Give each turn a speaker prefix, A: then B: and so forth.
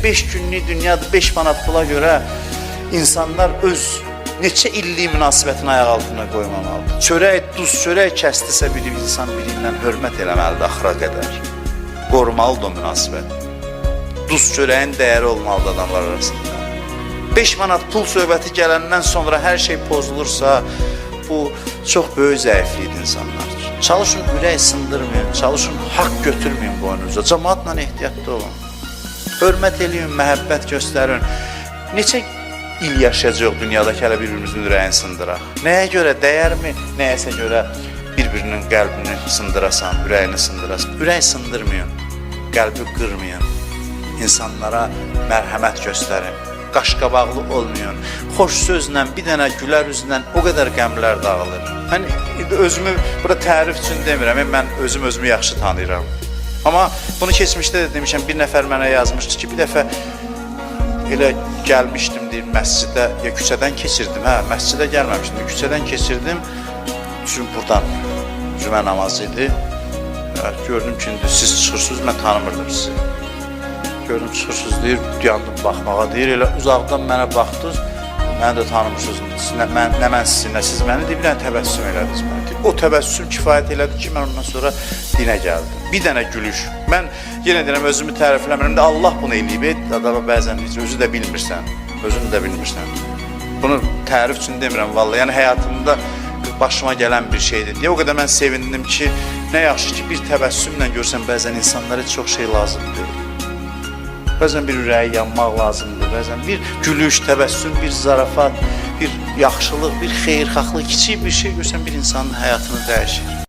A: 5 günlük dünyadır, 5 manat pula görə insanlar öz neçə illik münasibətini ayaq altına qoymamalıdır. Çörək, duz çörək kəsdisə bir insan biriyle hörmət eləməlidir axıra qədər. Qorumalıdır o münasibət. Duz çörəyin dəyəri olmalıdır adamlar arasında. 5 manat pul söhbəti gələndən sonra hər şey pozulursa, bu çox böyük zəiflikdir insanlar. Çalışın ürək sındırmayın, çalışın haqq götürməyin boynunuza, cəmaatla ehtiyatlı olun. Hörmət eləyin, məhəbbət göstərin. Neçə il yaşayacaq dünyadakı hələ bir-birimizin ürəyini sındıraq? Nəyə görə, dəyərmi? Nəyəsə görə bir-birinin qəlbini sındırasan, ürəyini sındırasan. Ürək sındırmayın, qəlbi qırmayın. İnsanlara mərhəmət göstərin. Qaşqabaqlı olmayın. Xoş sözlə, bir dənə gülər üzlə o qədər qəmlər dağılır. Mən özümü burada tərif üçün demirəm, mən özümü yaxşı tanıyıram. Amma bunu keçmişdə də demişəm, bir nəfər mənə yazmışdı ki, bir dəfə elə gəlmişdim deyir məscidə, ya küçədən keçirdim, məscidə gəlməmişdim, küçədən keçirdim, çünki buradan cümə namazı idi. Gördüm ki, siz çıxırsınız, mən tanımırdım sizi. Gördüm çıxırsınız deyir, yandım baxmağa deyir, elə uzaqdan mənə baxdınız, məni də tanımırsınız, nə mən sizi, nə siz məni deyir, bir dənə təbəssüm elədiniz mənə. O təbəssüm kifayət elədi ki, mən ondan sonra dinə gəldim. Bir dənə gülüş. Mən yenə deyirəm, özümü tərifləmirəm də Allah bunu eləyib, adama bəzən özü də bilmirsən, özünü də bilmirsən. Bunu tərif üçün demirəm, vallahi, yəni həyatımda başıma gələn bir şeydir deyə o qədər mən sevindim ki, nə yaxşı ki, bir təbəssümlə görsən, bəzən insanlara çox şey lazımdır. Bəzən bir ürəyi yanmaq lazımdır, bəzən bir gülüş, təbəssüm, bir zarafat, bir yaxşılıq, bir xeyirxahlıq, kiçik bir şey görsən bir insanın həyatını dəyişir.